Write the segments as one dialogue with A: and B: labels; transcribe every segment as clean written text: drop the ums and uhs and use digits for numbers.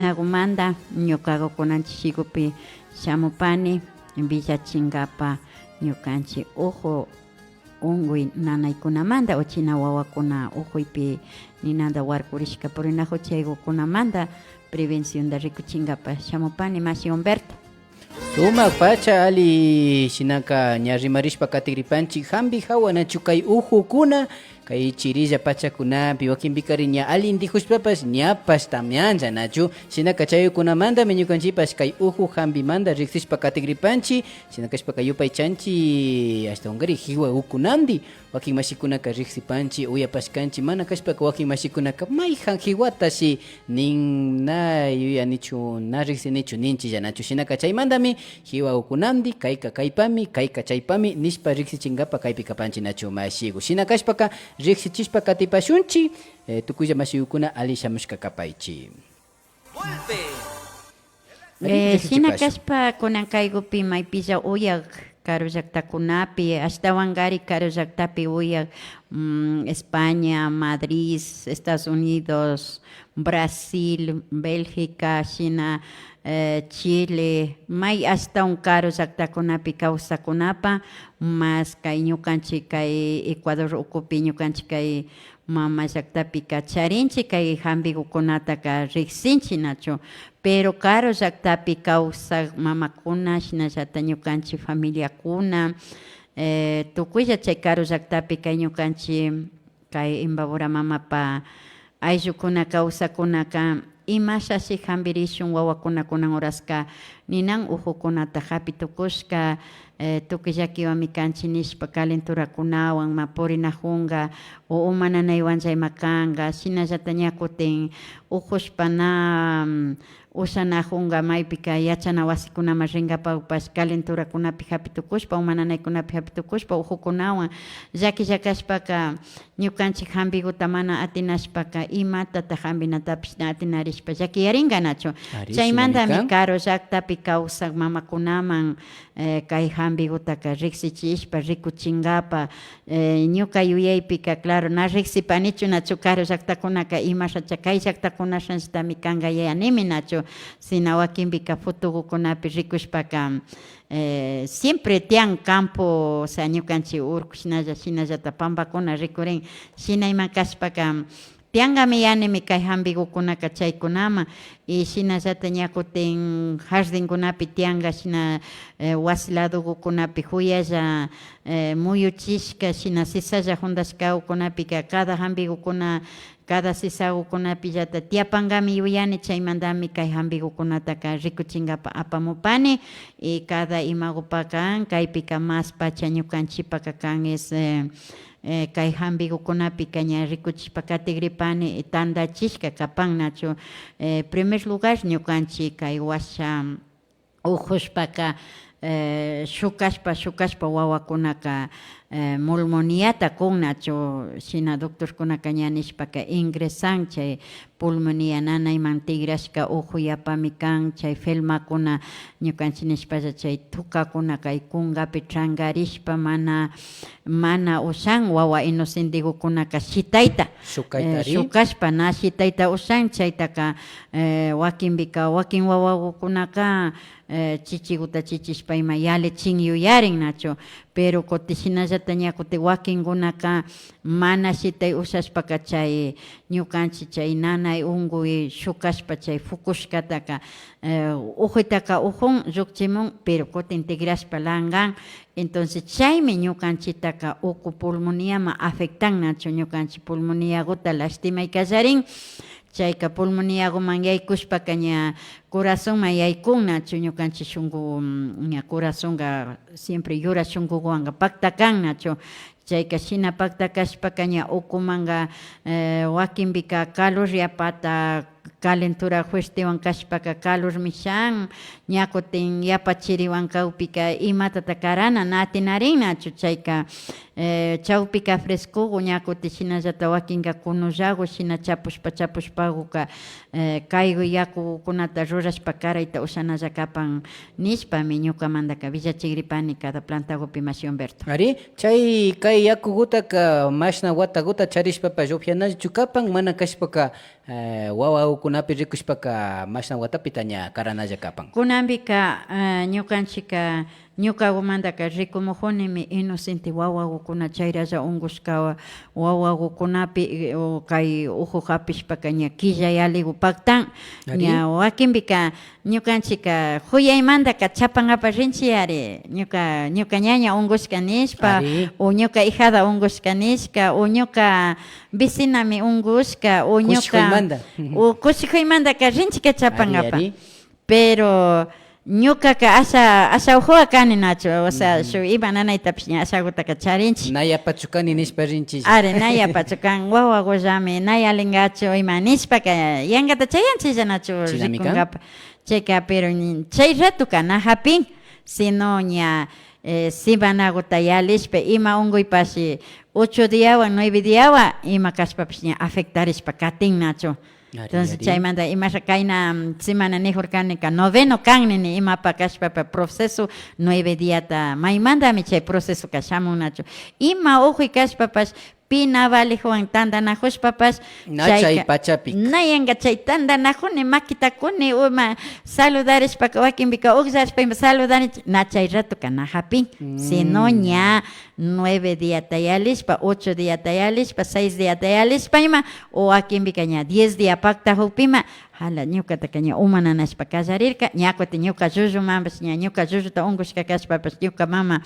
A: Nagumanda ñukaqa kunanchik shamupani Villachingapa ñukanchik uju unguy nanaykunamanta uchina wawakuna ujuypi ninanta warkurishka purinakun chaykunamanta prevención da rikuchinkapa shamupani Masi Humberto.
B: Sumak pacha ali shinaka ñarimarishpa katigripanchik hambi hawanachu kay ujukuna kay chirilla pachakunapi wakinpi kari ña allin dijushpapas ñapas tamyancha nachu shinaka chayukunamanta ñukanchipas kay uju hambimanta riksishpa katigripanchik shinakashpaka yupay chanchi hasta ungari hiwa ukunandi wakin mashikunaka riksipanchik uyapashkanchik mana kashpaka wakin mashikunaka mayjan hiwatashi nin na yuyanichu na riksinichu ninchilla nachu shinaka chaymantami hiwa ukunandi kayka kaypami kayka chaypami nishpa riksichinkapa kaypi kapanchik nachu mashiku shinakashpaka riksichishpa katipashunchik tukuylla mashikukuna ali shamushka kapaychik.
A: Shinakashpa kunankaykupi maypilla uyak karu llaktakunapi ashtawankari karu llaktapi uyak España, Madrid, Estados Unidos, Brasil, Bélgica, China, Chile, may ashtawan karu llaktakunapi kawsakunapa mas kay ñukanchik kay Ecuador ukupi ñukanchik kay mama llaktapi charinchik kay hampikukunataka riksinchik nachu pero karu llaktapi kawsak mamakuna shinallata ñukanchik familiakuna tukuylla chay karu llaktapi kay ñukanchik kay Imbabura mamapa ayllukuna kawsakunaka imashashi hampirishun wawakunakunan uraska ninan ujukunata hapitukushka tukuy llakiwanmi kanchik nishpa calenturakunawan purinajunka o umananaywan chaymakanka shinallata ña kutin ujushpana usanajunka maypika yachana wasikunaman rinkapapash calenturakunapi hapitukushpa umananaykunapi hapitukushpa ujukunawan llakillakashpaka ñukanchik hampikuta mana atinashpaka imatata hampinatapish na atinarishpa llakiyarinka nachu chaymantami karu llaktapi kawsak mamakunaman kay hampikutaka riksichishpa rikuchinkapa ñuka yuyaypika claro na riksipanichu nachu karu llaktakunaka imashacha kay llaktakunashanllitami kanka yanimi nachu sina wakinpika futukukunapi rikushpaka siempre tiyan campo o sea ñukanchik urku shinallata pampakuna rikurin shinayman kashpaka tiyankami yanimi kay hampikukunaka chaykunama y shinallata ña kutin jardinkunapi tiyanka shina wasi ladokunapi juyalla muyuchishka shina sisalla juntashka ukunapika cada hampikukuna cada sisakukunapillata tiyapankami yuyani chaymantami kay hampikukunataka rikuchinkapa apamupani y cada imagupaka kaypika mas pacha ñukanchipaka kan es kay hampikukunapika ña rikuchishpa katigripani tandachishka kapan nachu primer lugar ñukanchik kay washa ujushpaka shukashpa wawakunaka pulmoniata kun nachu shina doctorkunaka ña nishpaka ingresan chay pulmonía nanayman tigrashka ujuyapami kan chay felmakuna ñukanchik nishpalla chay tukakuna kay kunkapi trankarishpa mana ushan wawa inocentikukunaka shitayta shukashpa na shitayta ushan chaytaka wakinpika wakin wawakunaka chichikuta chichishpa ima yalichin yuyarin nachu pero kutin shinallata ña kutin wakinkunaka mana shitay ushashpaka chay ñukanchik chay nanay unkuy shukashpa chay fukushkataka ujuytaka ujun llukchimun pero kutin tigrashpa lankan entonces chaymi ñukanchiktaka uku pulmoniaman afectan nachu ñukanchik pulmoniakuta lastimay kallarin chayka pulmoniakuman yaykushpaka ña corazonman yaykun nachu ñukanchik shunku ña corazonka siempre yura shunkuwanka paktakan nachu chayka shina paktakashpaka ña ukumanka wakinpika caloriapata calentura fuertewan kashpaka calormi shan ña kutin yapachiriwan kawpika imatata karana na atinarin nachu chayka chawpika fresco ñakuti shinallata wakinka kunullago shina chapushpaguka kaygu yakukunata rurashpa karayta usanalla kapan nishpami ñukamantaka villachigripani cada plantagopi Masi Humberto.
B: Ari, chay kay yakugutaka mashna wataguta charishpapas upyanachu kapan mana kashpaka wawawkunapi rikushpaka mashna watapita ña karanalla kapan.
A: Kunambika ñukanchika ñukakumantaka rikumujunimi inocente wawakuna chayralla ungushka wawakunapi kay uju hapishpaka ña killay aligupaktan ña wakinpika ñukanchika juyaymantaka chapangapak rinchi ari ñuka ñaña ungushka nishpa o ñuka hijada ungushka nishka o ñuka vecinami ungushka o ñuka kushikuymantaka rinchika chapangapak pero ñukaka asa ujuwa kani nacho, o sea, shu iba nanaytapish ña asagutaka charinchi.
B: Naya pachukani nishpa rinchi.
A: Are, naya pachukan, wawago llami, naya lingacho, ima nishpaka, yangata chayanchilla nacho rikungapa. Chayka, pero chay ratuka na hapin, sino ña sibanaguta yalishpa, ima unguypashi 8 diawan, 9 diawan, ima kashpapish ña afectarishpa katin nacho. Entonces chaymanta imasha kayna semana nijurkanika noveno kanni imapa kashpapa proceso 9 diata maymantami chay proceso kashamunachu ima ujuy kashpapash pina valijuan tandanajushpapash
B: chay pachapi
A: nayanga chay tandanajuni makitakuni uma saludarishpaka wakinpika uqllashpa ima saludarich na chay ratuka na hapin sino ña 9 diata yalishpa 8 diata yalishpa 6 diata yalishpa ima o wakinpika ña 10 dia pakta hupima hala ñukataka ña umananashpa kallarirka ñakuti ñuka llullumanpas ña ñuka llulluta ungushka kashpapas ñuka mama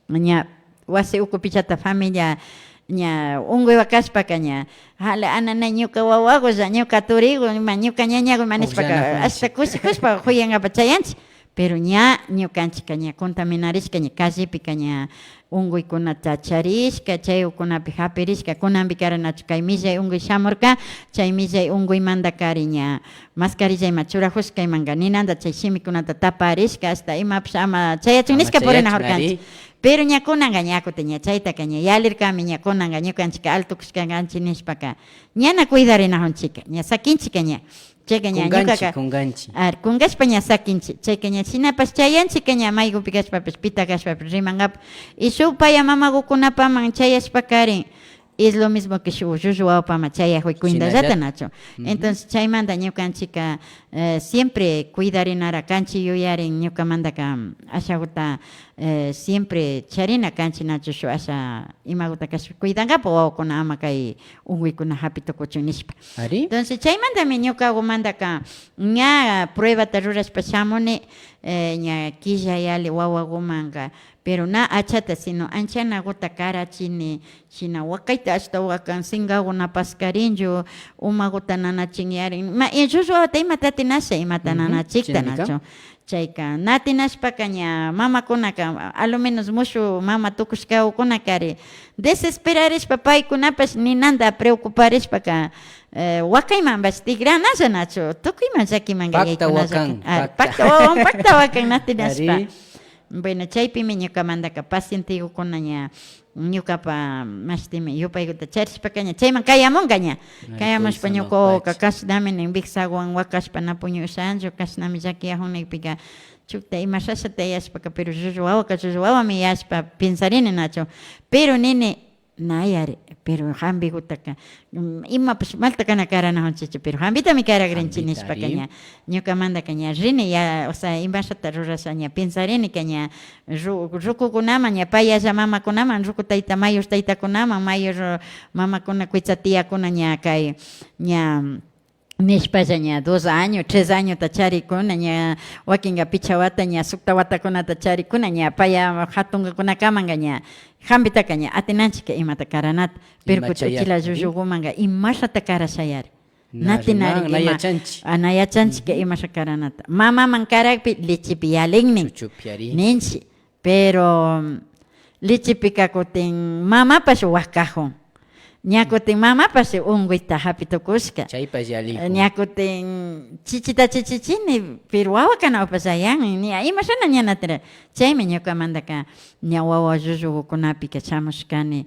A: ña wasi ukupichata familia ña unguywa kashpaka ña hala anana ñuka wawagolla ñuka turigo ima ñuka ñañago manishpaka hasta kushikushpa huyangapak chayanchik pero ña ñukanchika ña contaminarishka ña kallipika ña unguykunata charishka chay ukunapi hapirishka kunanpi karanachu kay millay unguy shamurka chay millay unguymanta kari ña mascarillayma churajushkaymanga ninanta chay shimikunata taparishka hasta imapish ama chayachun nishka purinajurkanchik pero ña kunanga ñakuti ña chaytaka ña yalirkami ña kunanga ñukanchika altukushkanganchik nishpaka ñana cuidarinajunchika ña sakinchika ña chayka ña ñukaka kungashpa ña sakinchik chayka ña shinapas chayanchika ña maygupi kashpapish pita kashpapish rimangapi y shuk paya mamakukunapaman chayashpa karin es lo mismo que shuk llullu wawapama chayajuy kuindallata nacho entonces chaymanta ñukanchika siempre cuidarinara kanchi yuyarin ñukamantaka ashaguta siempre charina kanchi nacho shu asha imaguta kashpa cuidangapak wawakuna ama kay unguykuna hapitukuchun nishpa entonces chaymantami ñukakumantaka ña pruebata rurashpa shamuni ña killay wawakumanga pero na achata sino anchanaguta karachini shina wakayta hasta wakan singaguna paskarinchu umaguta nanachin yarin ma llulluwawata imata atinasha imata nanachikta nacho chayka natinashpaka ña mamakunaka a lo menos mushu mama tukushkawkunakari desesperarishpa paykunapash ninanta preocuparishpaka wakaymanpash tigranalla nacho tukuyman llakimanga yaykunalla pakta wakan natinashpa bueno chaypimi ñukamantaka pacientigukuna ña ñukapa mashtimi yupaykuta charishpaka ña chayman kayamunka ña kayamushpa ñuka kashnami nin viksawan wakashpa napuñu ushanchu kashnami llakiyajunnikpika chukta ima shashata yashpaka pero llullu wawami yashpa pensarini nacho pero nini nayari pero hambikutaka imapish maltakana karanajunchichu pero hambitami karagrinchi nishpaka ña ñukamantaka ña rini ya o sea imashata rurasha ña pensarini ka ña rukukunaman ña payalla mamakunaman ruku tayta mayur taytakunaman mayur mamakuna kuitza tiyakuna ña kay ña nishpalla ña 2 años 3 años ta charikuna ña wakinga pichawata ña sukta watakunata charikuna ña paya hatungakunakamanga ña hambitaka ña atinanchika imata karanata pero kuchukila llullukumanga imashata karashayari natinari anayachanchika imasha karanata mamaman karakpi lichipi yalinnin ninchi pero lichipika kutin mamapash wakajun ñakutin mamapas unguita hapitukushka.
B: Chaypas yali.
A: Ñakutin chichini pero wawa kanapas ayan nia ima shana ñanatira. Chaymi ñukamantaka ña wawa llullukunapi chamushkani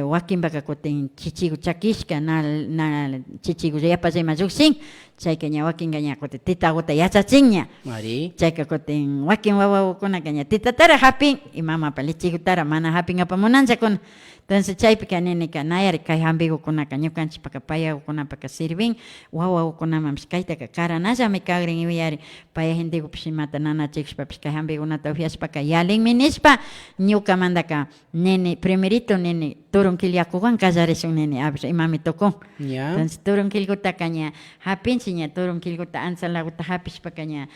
A: wakinpaka kutin chichiku chakishka na chichiku yapas ima llukshin. Chayka ña wakinka ña kutin titakuta yachachinña.
B: Mari.
A: Chayka kutin wakin wawakunaka ña titatara hapin y mamapa lechikutara mana hapin apamunanchakuna. Entonces chaypika ninika nayari kay hambikukunaka ñukanchikpaka payakukunapaka sirvin wawakunamanpish kaytaka karanallami kagrin yuyari paya gentekupish imata nanachikushpapish kay hambikunata upyashpaka yalinmi nishpa ñukamantaka nene primerito nene turunkil yakuwan kallarishun nene abish imami tukun. Entonces turunkilkutaka ña hapinchik ña turunkilkuta ansalakuta hapishpaka ña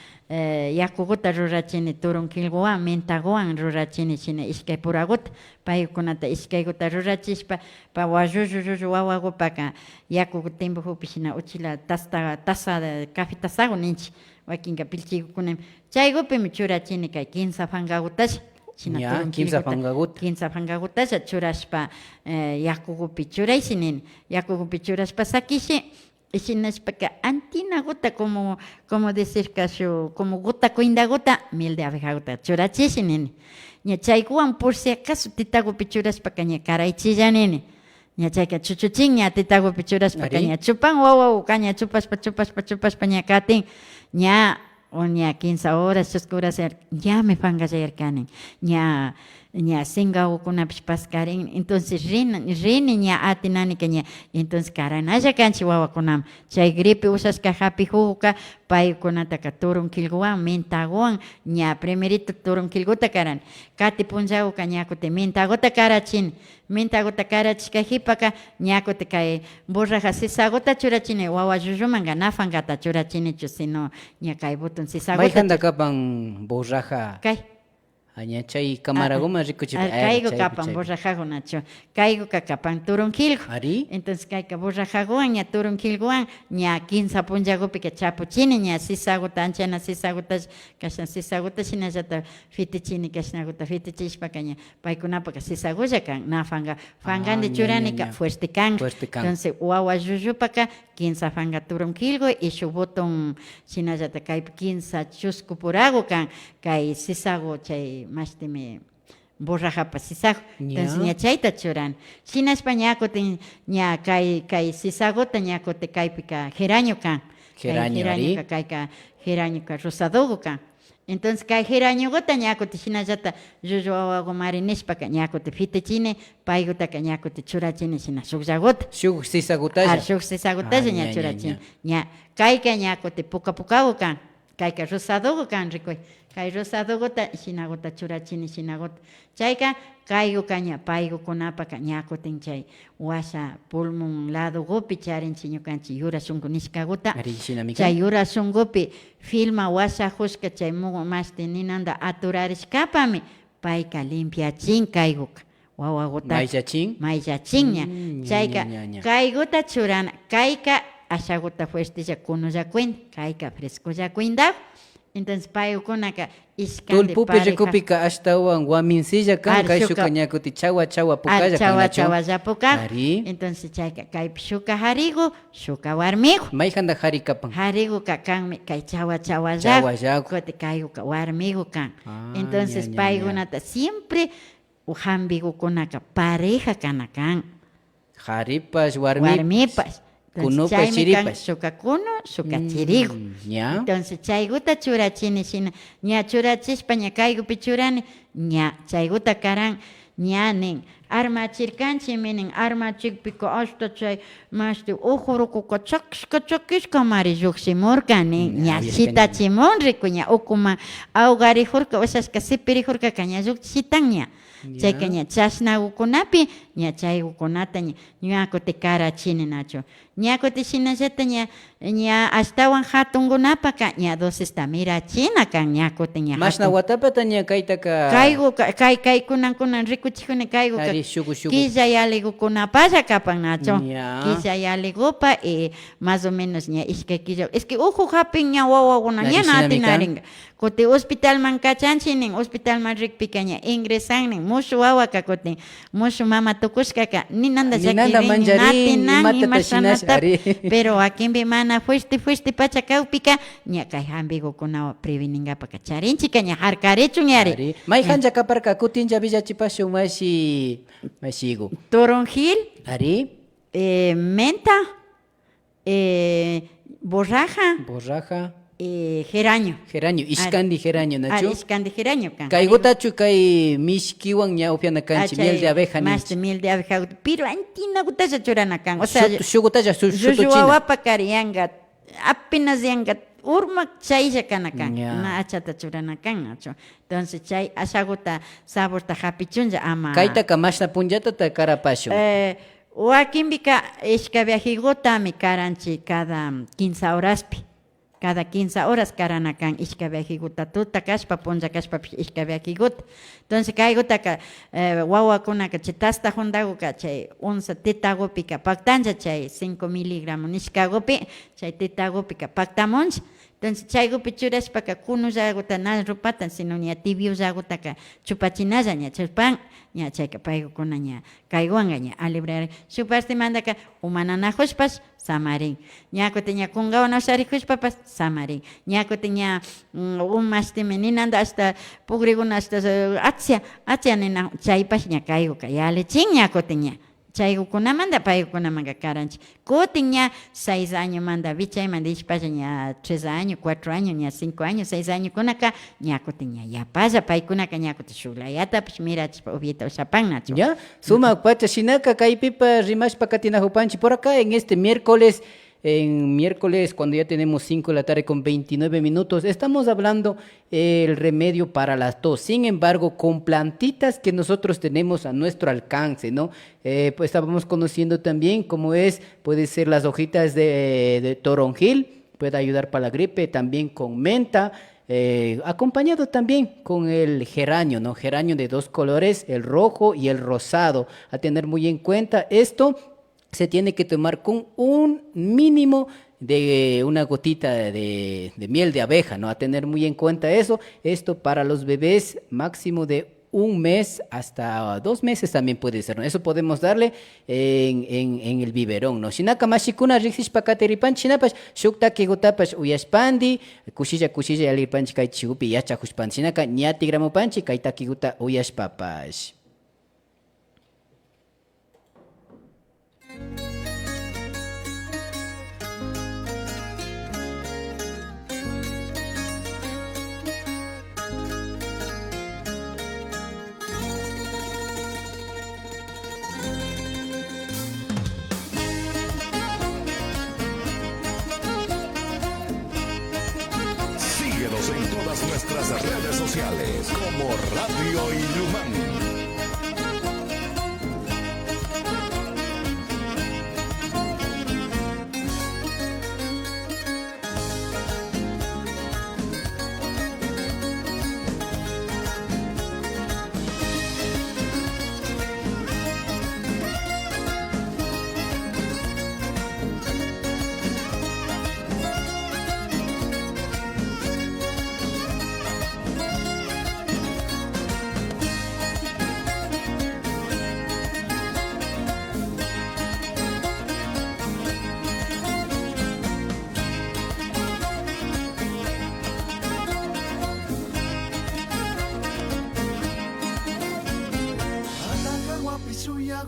A: yakukuta rurachini turunkilkuwan mentakuwan rurachini shina ishkay purakuta paykunata ishkaykuta rurachishpa pa llullu wawakupaka yaku timpukupi shina uchila taza café tazaku ninchik wakinka pilchikukunami chaykupimi churachini kay quinza pankakutash shina
B: quinza
A: pankakutasha churashpa yakukupi churayshi nini yakukupi churashpa sakishi shinashpaka antinakuta como decir caso como guta cuindakuta miel de abejakuta churachishi nini ña chaykuwan por si acaso titakupi churashpaka ña karaychilla nini ña chayka chuchuchin ña titakupi churashpaka ña chupan wawawuka ña chupashpa ña katin ña o ña 15 horas chusku horas ñami pankayarkanin ña singakunapish paskarin entonces rini ña atinanika ña entonces karanalla kanchik wawakunaman chay gripe ushashka hapi juguka paykunataka turunkilkuwan mentakuwan ña primerito turunkilkuta karan kati punllakuka ñakutin mentakuta karachini mentakuta karachishkajipaka ñakutin kay borraja sisakuta churachini wawa llullumanka nafankata churachinichu sino ña kay botun sisakuta
B: maykanta kapan borraja
A: kay
B: chay camaragoma rikuchip
A: kayku kapan borrajakunachu kaykuka kapan turunkilku entonces kayka borrajakuwan ña turunkilkuwan ña 15 punllakupika chapuchini ña sisakuta anchana sisakuta kashan sisakuta shinallata fitichini kashnakuta fitichishpaka ña paykunapaka sisakulla kan na fangandi churanika fuerte kan entonces wawa llullupaka 15 fanga turunkilku y shuk botón shinallata kaypi 15 chusku puraku kan kay sisaku chay mashtimi borrajapas sisaku entonces ña chayta churan shinashpa ñakutin ña kay sisakuta ñakutin kaypika geraño kan geraño kayka gerañoka rosadogo kan entonces kay gerañokuta ñakutin shinallata llullu wawaku marinishpaka ñakutin fitichini paykutaka ñakutin churachini shina shukllakuta
B: shuk sisakutalla
A: ña churachini ña kayka ñakutin puka pukaku kan kayka rosadogo kan rikuy kay rosadoguta shinaguta churachini shinaguta chayka kaykuka ña paykukunapaka ñakutin chay washa pulmon ladogupi charinchik ñukanchik yurashunku nishkakuta chay yurashunkupi filma washa hushka chay mashti ninanda aturarishkapami payka limpiachin kaykuka wawakuta mayllachin ña chayka kaykuta churana kayka ashakuta fuertilla kunulla kuinda kayka frescolla kuindaku entonces paykunaka iskandi
B: tulpupi rikupika ashtawan waminsilla kan kay shuka ñakuti chawa pukalla
A: chawa puka entonces chayka kaypi shuka harigu shuka warmiku
B: maykanta hari kapan
A: hariguka kanmi kay chawa llaku kutin kaykuka warmiku kan entonces paykunata siempre hambikukunaka pareja kana kan
B: haripas
A: warmipas
B: kunupas chiripas
A: shuka kuno shuka chiriku entonces chaykuta churachini shina ña churachishpa ña kaykupi churani ña chaykuta karan ña nin armachirkanchik minin armachikpika hasta chay mashti ujurukuka chakishka mari lluqsimurka nin ña shitachimun riku ña ukuman awgarijurka ushashka sipirijurkaka ña lluqshitan ña chayka ña chashnakukunapi ña chaykukunata ñakutin karachini nachu ñakuti shinallata ña ashtawan hatunkunapaka ña dosista mirachina kan ñakuti ña
B: Mashna watapata ña kaytaka
A: kaykunan rikuchikuni kaygu
B: ari shuku
A: quilla yaligukunapalla kapan nacho
B: Ya.
A: quilla yaligupa más o menos ña ishkay quilla es que uju hapin ña wawakuna ña
B: Narishinami
A: natinaringa kuti hospital man kachanchinin hospital man rikpika ña ingresannin mushu wawaka kuti mushu mama tukushkaka ninanda
B: Ninanda
A: llakirin
B: manllarin,
A: natinan
B: imatata shinash,
A: imashanata
B: ari.
A: pero akimbi mana fuiste pacha kawpika ña kay hambikukunawan preveningapaka charinchika ña harkarichun ñari
B: Ari. May hanja kaparka kutinja villachipashu mashigo.
A: toronjil
B: Ari.
A: menta borraja
B: Borraja.
A: geraño
B: Geraño. Iskandi geraño nachu.
A: iskandi geraño kan
B: Kaygutachu kay mishkiwan ña upiana kanchi miel de abeja
A: más de miel de abeja pero antina gutaya churana kan o sea
B: Shugutaya shutu china.
A: yuwawapa karianga apenas yanga urmak chaylla kana kan
B: Ya.
A: na achata churana kan nacho entonces chay ashaguta saborta hapichunja ama
B: Kaytaka mashna punjata ta karapashu.
A: Wakimbika ishkabiajiguta mi karanchi cada 15 horaspi. Cada 15 horas karanakan ishkabiajiguta tuta kashpa punja kashpa ishkabiajiguta. Entonces kaygutaka wawakunaka chitasta jundaguka chay onza tetagupika paktanja chay 5 miligramos nishkagupi chay tetagupika paktamuncha. Entonces chaygupi churashpaka kunu llaguta na rupatan sino ña tibio llagutaka chupachinalla ña chupan ña chayka paykukuna ña kayguanga ña alibrari supastimandaka umananajushpas samarin ñakuti ña kungawan usarijushpapas samarin ñakuti ña umastimi ninanda hasta pugriguna hasta atsya nina chaypas ña kayguka yalichin ñakuti ña chaykukunamanta paykukunamanga karanchi kutin ña 6 años manda vichaymanta ishpalla ña 3 años 4 años ña 5 años 6 años kunaka ña kutin ña yapalla paykunaka ña kutin shuklayatapish mirachishpa ubieta ushapannachu
B: Ya, sumak pacha shinaka kaypipa rimashpa katinajupanchi por acá en este miércoles. En miércoles, cuando ya tenemos 5 de la tarde con 29 minutos, estamos hablando el remedio para la tos. Sin embargo, con plantitas que nosotros tenemos a nuestro alcance, ¿no? Pues estábamos conociendo también cómo puede ser las hojitas de toronjil, puede ayudar para la gripe, también con menta, acompañado también con el geranio, ¿no? Geranio de 2 colores, el rojo y el rosado. A tener muy en cuenta esto. Se tiene que tomar con un mínimo de una gotita de miel de abeja, ¿no? A tener muy en cuenta eso. Esto para los bebés máximo de 1 mes hasta 2 meses también puede ser, ¿no? Eso podemos darle en el biberón, ¿no? Shinaka mashikuna rixishpa kateripan chinapash shukta kigutapash uyashpandi kushilla yalirpanchi kay chigupi yachajushpan shinaka ñatigramupanchi kayta kiguta uyashpapash.
C: Síguenos en todas nuestras redes sociales como Radio Ilumán.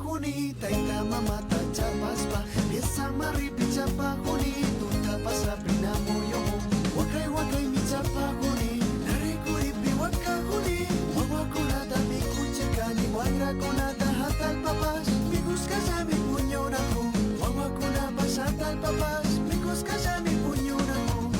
D: Juni, taita mama tacha paspa, pieza marri pichapa juni, tuta pasa prina moyo, wakai mi chapa juni, nare kuripi waka juni, wawakuna ta mi kuchekani, wagra kuna ta hatal papas, mi busca ya mi puño naku, wawakuna pasa tal papas, mi busca ya mi puño naku.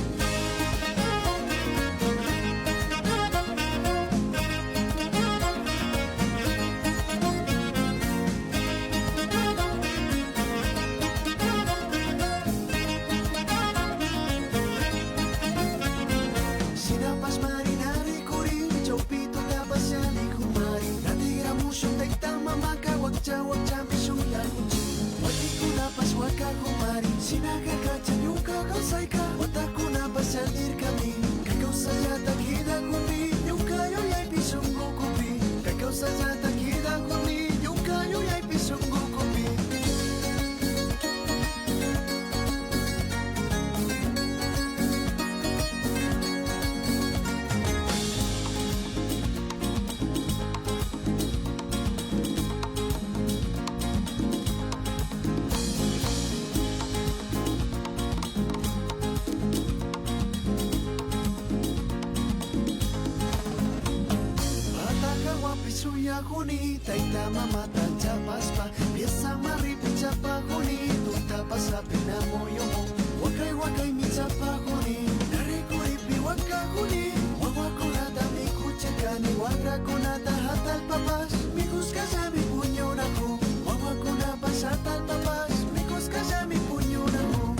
D: Suyajuni, taita mamata chapaspa, pieza maripi chapajuni, tuta pasa pena moyomo, wakai wakai mi chapajuni, narikuripi wakajuni, wawakonata mi kuchekani, wakrakonata hatal papas, mi kuskasa mi puñonajo, wawakonapas hatal papas, mi kuskasa mi puñonajo.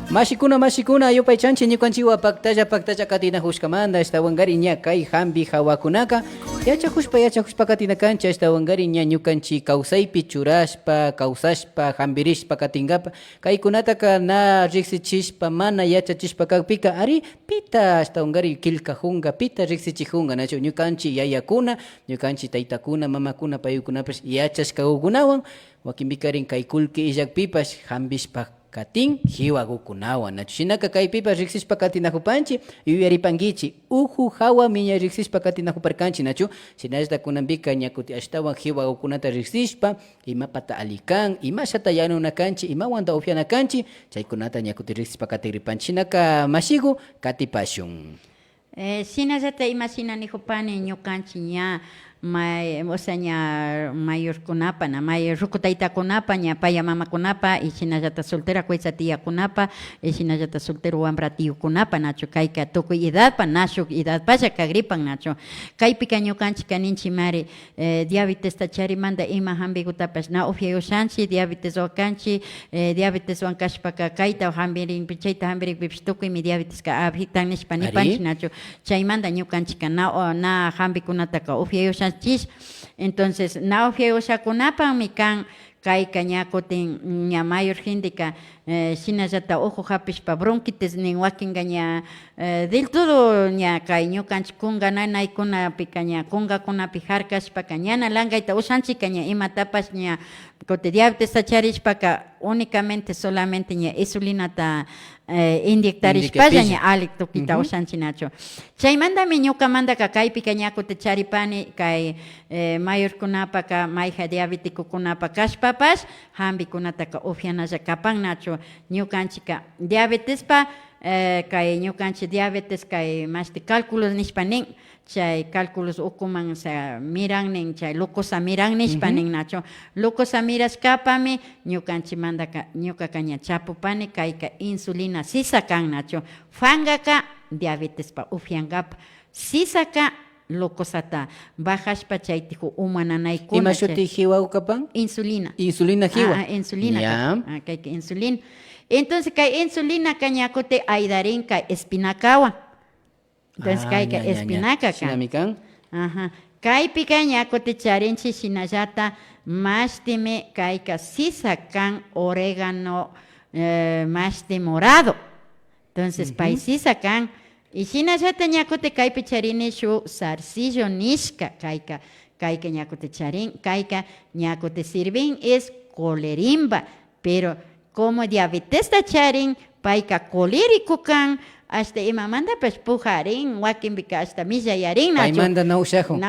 B: Mashikuna yupay chanchi ñukanchiwa paktacha katina hushkamanta estawangarin ña kay hambi hawakunaka yachakushpa katina kancha estawangarin ña ñukanchi kawsaypi churashpa kawsashpa hambirishpa katinkapa kaykunataka na riksichishpa mana yachachishpa kakpika ari pita estawangarin kilkajunga pita riksichijunga nachu ñukanchi yayakuna ñukanchi taytakuna mamakuna payukunapash yachashkakukunawan wakinpikarin kay kullki illakpipash hambishpa katin hiwakukunawan nachu shinaka kaypipas riksishpa katinakupanchi yuyaripankichi uhu hawa miña riksishpa katinakuparkanchi nachu shinashta kunanpika ñakuti ashtawan hiwakukunata riksishpa imapata alikan imashata yanunakanchi imawanta upianakanchi chaykunata ñakuti riksishpa katikripanchi shinaka mashiku katipashun.
A: Sinallata imasinanijupani ñukanchik ña o sea ña mayorkunapa na ruku taytakunapa ña paya mamakunapa y shinallata soltera kuesa tiyakunapa y shinallata soltero wambra tiyukunapa nachu kayka tukuy edadpa nashuk edadpalla kagripan nachu kaypika ñukanchik kaninchik mari diabetesta charimanta ima hambikutapash na upiayushanchik diabeteswan kanchik diabeteswan kashpaka kayta hambirinpi chayta hambirinpipish tukuymi diabeteska afectan nishpa nipanchik nachu chaymanta ñukanchika na hambikunataka upiayushanchik entonces na upiayushakunapanmi kan kayka ñakutin ña mayor genteka shinallata uju hapishpa bronquitis nin wakinka ña del todo ña kay ñukanchik kunga nanaykunapika ña kungakunapi harkashpaka ñana lankayta ushanchika ña imatapash ña kutin diabetesta charishpaka únicamente solamente ña insulinata inyectarishpalla ña alik tukita ushanchik nachu chaymantami ñukamantaka kaypika ñakuti charipani kay mayorkunapaka mayja diabetikukunapa kashpapash hambikunataka upianalla kapan nachu ñukanchika diabetespa kay ñukanchik diabetes kay mashti cálculos nishpa nin chay cálculos ukuman miran nin chay glucosa miran nishpa nin nachu glucosa mirashkapami ñukanchimantaka ñukaka ña chapupani kayka insulina sisa kan nachu fankaka diabetespa upiankapa sisaka glucosata bajashpa chaytiju umananaykuna
B: ima shuti hiwakukapan
A: insulina
B: hiwa
A: insulina
B: ya
A: kayka insulina entonces kay insulina kañakuti aydarin kay espinakawan entonces kayka espinaca kan kaypika ñakuti charinchik shinallata mashtimi kayka sisa kan orégano mashti morado entonces pay sisa kan y shinallata ñakuti kaypi charini shuk zarcillo nishka kayka ñakuti charin kayka ñakuti sirvin es colerimba pero como diabetesta charin payka colérico kan hasta imamantapash pujarin wakinpika hasta millayarin nachu
B: paymanta nawshakun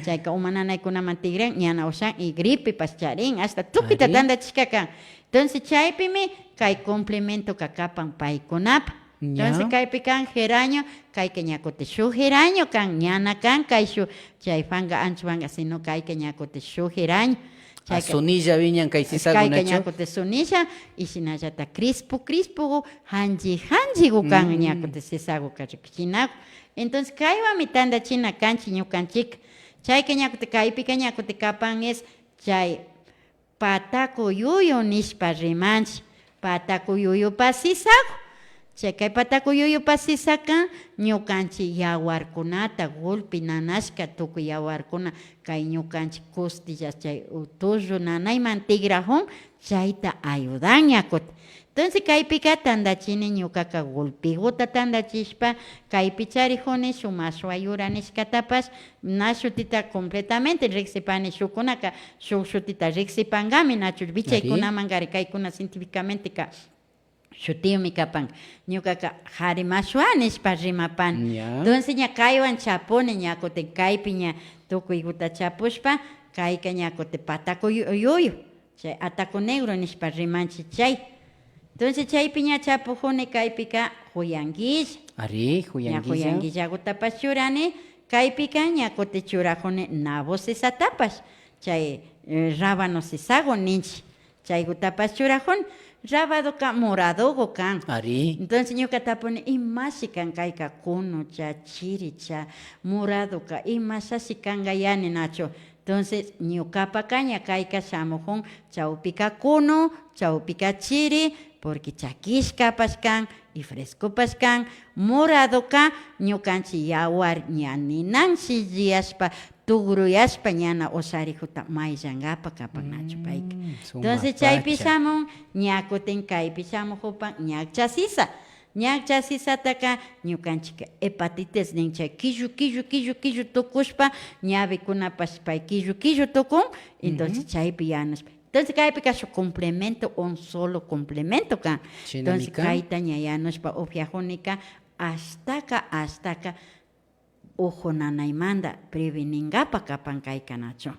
A: chayka umananaykunaman tigran ña nawshan y gripepas charin hasta tukita tantachishka kan entonces chaypimi kay complemento kapan paykunapa entonces kaypi kan geraño kayka ñakuti shuk geraño kan ñana kan kay shuk chay fanga anchwanga sino kayka ñakuti shuk geraño
B: sunilla viñan kay sisaku nachu
A: ñakuti sunilla y shinallata crispo hanji kan ñakuti sisaku kachinaku entonces kaywami tandachina kanchik ñukanchik chayka ñakuti kaypika ñakuti kapan es chay pataku yuyu nishpa rimanchik pataku yuyupa sisaku chay kay pataku yuyupa sisaka ñukanchik yawarkunata golpi nanashka tukuy yawarkuna kay ñukanchik costillas chay utullu nanayman tigrajun chayta ayudan ñakuti entonces kaypika tandachini ñukaka golpiguta tandachishpa kaypi charijuni shuk mashwa yura nishkatapash na shutita completamente riksipani shukunaka shuk shutita riksipankami nachu bichaykunaman kaykuna cientificamente ka shutiymi kapan ñukaka harimashwa nishpa rimapan entonces ña kaywan chapuni ñakuti kaypi ña tukuykuta chapushpa kayka ñakuti pataku yuyu chay ataco negro nishpa rimanchi chay. Entonces chay piña chapujune kaypika huyanguilla.
B: Ari,
A: Ña
B: huyanguilla.
A: huyanguillagutapas churani, kaypika ñakuti churajuni nabo sisatapas. Chay rábano sisago ninchi. Chaykutapas churajun, rabadoka moradogo kan.
B: Ari.
A: Entonces ñuka tapuni imasi kan kayka kuno, cha chiri, cha moradoka, imasasi kanga yani nacho. Entonces ñukapa kaña kayka shamujun chawpika kuno, chawpika chiri, porque chakishkapas kan y frescopas kan, moradoka ñukanchi yawar ñaninansi yaspa tugruyaspa ñana osarijuta mayllangapa kapan nacho payka. Entonces chaypi shamun ñakutin kaypi shamujupan ñakchasisa. Ñakchasisataka ñukanchika hepatitis nin chay killu tukushpa ñavikunapas pay killu tukun, entonces chaypi yanaspa. Entonces kaypi kashu complemento, un solo complemento kan. Entonces kayta ñayanuspa upiajunika hastaka ojo nanaymanda preveningapa kapan kayka nacho.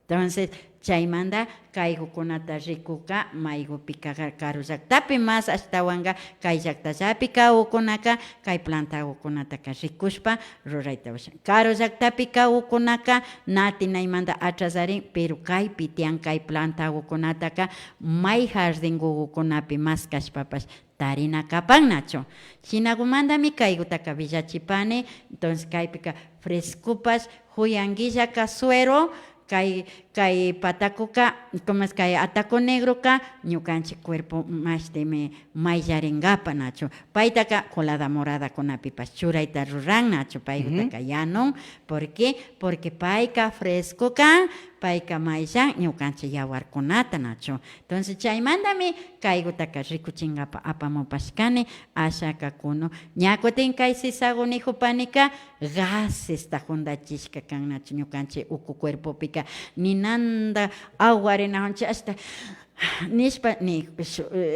A: Entonces chaymanda kaykukunata rikuka maygupika karu llaktapi mas ashtawanga kay llaktallapi kawkunaka kay plantawkunataka rikushpa rurayta ushan. Karu llaktapi kawkunaka natinaymanta atrasarin pero kaypi tiyan kay plantawkunataka may jardinkukunapi mas kashpapas tarina kapan nacho. Shinagumandami kaygutaka villachipani, entonces kaypika frescupas huyanguilla suero, kay patakuka, como es kay ataco negro ka, ñukanchi cuerpo más de me mayarengapa nacho. Paitaka colada morada con apipas churaita ruran nacho, paitaka ya no. ¿Por qué? Porque paika fresco ka, paika mayang, ñukanchi yawar conata nacho. Entonces chaymandami kaygutaka rikuchingapa apamopashkani, ashaka kuno. Ñakotin kay sisago ni jupanika, gases ta hundachishka kan nacho ñukanchi uku cuerpo pika. Ni nanda aguarena honche hasta nispa ni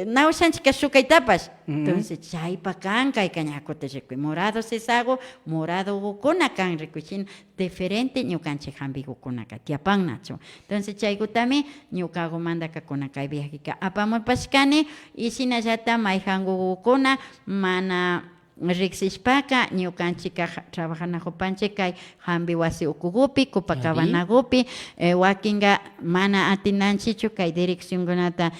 A: naushanchika shukaytapas. Entonces chaypa kan kay kañakote rikuy morado sisago, morado gukuna kan rikuchin diferente ñukanchi hambi gukunaka tiapan nacho. Entonces chaykutami ñukago mandaka kuna kay viajika apamupashkani y sinallata mayhangu gukuna mana riksishpaka ñukanchika trabajanajupanchik kay hambi wasi ukugupi kupakabanagupi wakinga mana atinanchichu kay direccionkunata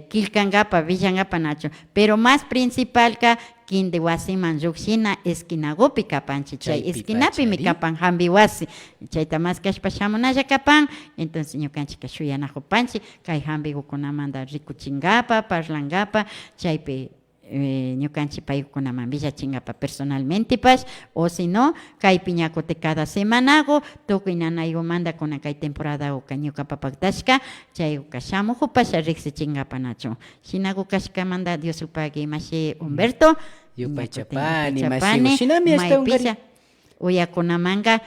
A: kilkankapa villankapa nacho, pero más principal ka kindi wasiman lluqshina esquinagupi kapanchi chay esquinapimi kapan hambi wasi chayta mas kashpa shamunalla kapan, entonces ñukanchika shuyanajupanchik kay hambikukunamanta rikuchinkapa parlankapa chaypi ñukanchi paykunaman villachingapa personalmente pas, o si no kay piñakote cada semanago tukuy nanaygumanta kuna kay temporada uka ñuka papaktashka chay uka shamujupas riqsichingapa nacho. Shinagu kashkamanta Dios upagui mashi Humberto
B: Yupay chapani mashi shinami hasta ungari
A: uyakunamanga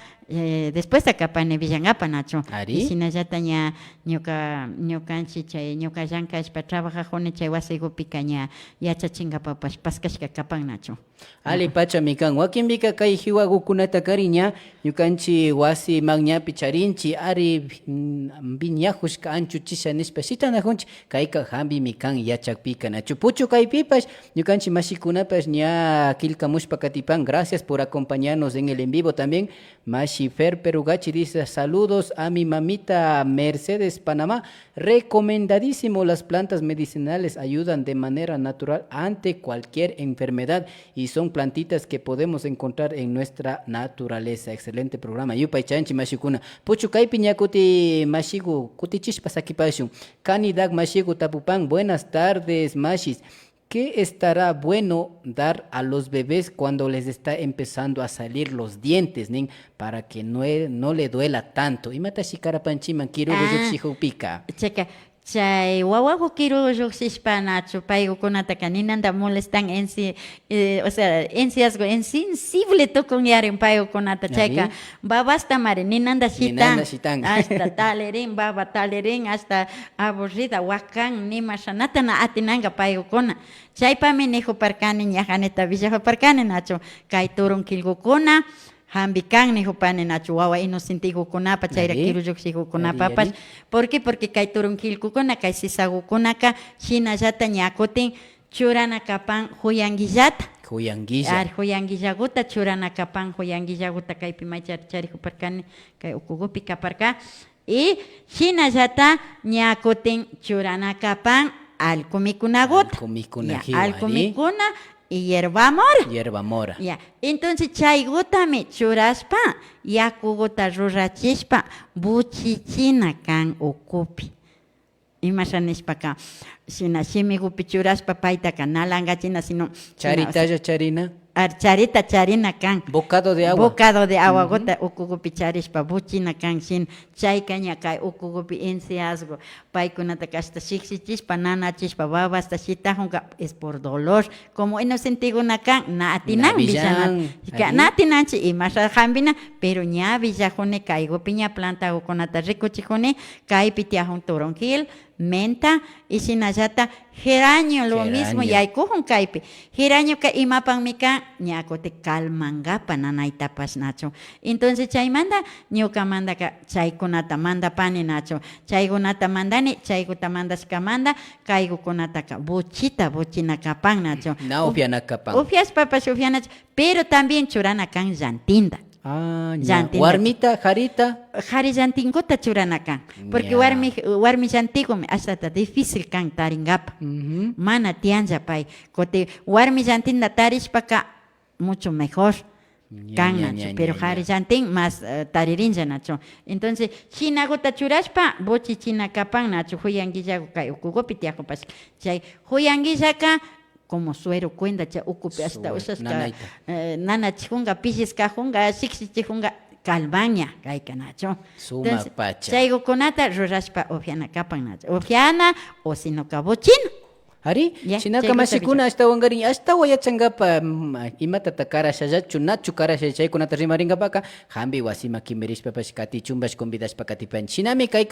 A: después akapane villankapa nacho.
B: Ari.
A: Shinallata ña ñukanchi chay ñuka llankashpa trabajajuni chay wasigupica ña yachachinkapapas paskashka kapan nacho.
B: Ali pachami kan wakinbika kay hiwagukunata kariña ñukanchi wasi magñapi charinchi ari viñajushka anchuchisha nispa shitanajunchi kayka hambimi kan yachakpika nacho. Puchu kaypipash ñukanchi mashikunapash ña kilkamushpa katipan. Gracias por acompañarnos en el en vivo también. Mashi Fer Perugachi dice saludos a mi mamita Mercedes Panamá. Recomendadísimo, las plantas medicinales ayudan de manera natural ante cualquier enfermedad y son plantitas que podemos encontrar en nuestra naturaleza. Excelente programa. Yupay chanchi mashikuna. Puchu kaypi ñakuti mashigu kutichishpa sakipashun. Kanidag mashigu tapupan. Buenas tardes, mashis. ¿Qué estará bueno dar a los bebés cuando les está empezando a salir los dientes, nin, para que no le duela tanto? Y mata shikara panchiman kiru pica.
A: Checa. Chay wawaku kiru lluqsishpa nacho paykukunataka ninanta molestan o sea enciasgo insensible tukun yarin paykukunata chayka babasta mari ninanta shitan hasta talerin baba talerin hasta aburrida wakan nima shanatana atinanga paykukuna chaypami nijuparkani ñajaneta villajuparkani nacho kay turun kilkukuna hambi kan nihupani nachu wawa inocentikukunapa chayra
B: Ari.
A: kiruyuksikukunapapas.
B: Ari.
A: ¿Por qué? Porque kay turunkilkukuna kay sisagukunaka shinallata ñakutin churana kapan huyanguillata.
B: Huyanguilla.
A: Huyanguillaguta churana kapan huyanguillaguta kaypi charihuparkani kay ukugupi kaparka. Y shinallata ñakutin churana kapan alkumikunaguta.
B: Alkumikuna
A: Ya,
B: hiwari.
A: alkumikuna y hierba mora.
B: Hierba mora.
A: Ya, entonces chaygutami churaspa yakuguta rurachishpa buchichina kan ukupi. Imashanishpaka sina shimigupi churaspa payta kanalangachina sino
B: Charitalla charina.
A: Charita charina kan.
B: Bocado de agua.
A: Bocado de agua gota ukugupi charishpa buchina kan sin chaykaña kay ukugupi enseasgo paykunata kasta shiksichispa nanachispa babasta shitajunga es por dolor como inocentiguna kan natinan
B: Navillan,
A: bisana
B: ahí.
A: natinanchi y más jambina pero ña villajone kaygupi ña planta ukunata rikuchijone kaypi tiajun toronjil menta y sinallata geranio lo mismo
B: Geranio.
A: yaykujun kaypi geranio ka imapan mika ñakote calmangapa nanaytapas nacho entonces chaymanta ñuka manda ka chaykunata manda pani nacho chaykunata mandani chaykuta mandashkamanta kaygukunata ka buchina kapan nacho
B: Na upianakapan.
A: ufias papas ufianach pero también churana kan llantinda.
B: Ah,
A: Llantinda.
B: Warmita, jarita.
A: Jari llantinkuta churana kan porque
B: Ya.
A: warmi llantikume hasta difícil kan taringapa mana tianja pay kote warmi llantinda tarishpaka mucho mejor kan nacho pero jari llantin más taririnja nacho entonces chinaguta churashpa bochi china kapan nacho huyanguillago kay ukugopi tiakopas chay huyanguillaka como suero cuenta cha ukupi hasta
B: Suero,
A: usas
B: nanaita.
A: nanachijunga pishiskajunga shikshichijunga calbaña kayka nacho
B: Suma
A: entonces
B: pacha.
A: chaygukunata rurashpa ufiana kapan nacho ufiana o sino kabuchino.
B: Ari,
A: Ya,
B: sinaka
A: chaykuta
B: masikuna hasta wangari hasta wayachangapa imata takarasha chunachu karasha chaykunata rimaringapaka hambi wasima kimirishpa kati chumbash convidashpa katipan shinami kay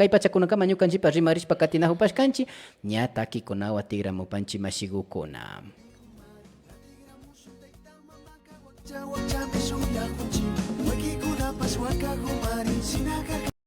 B: pachakunaka mañukanchipa rimarishpa katinahupashkanchi ña takikunawa tigramupanchi masigukuna.
D: Chawachami suyahunchi, wakikunapas wakahumarin sinaka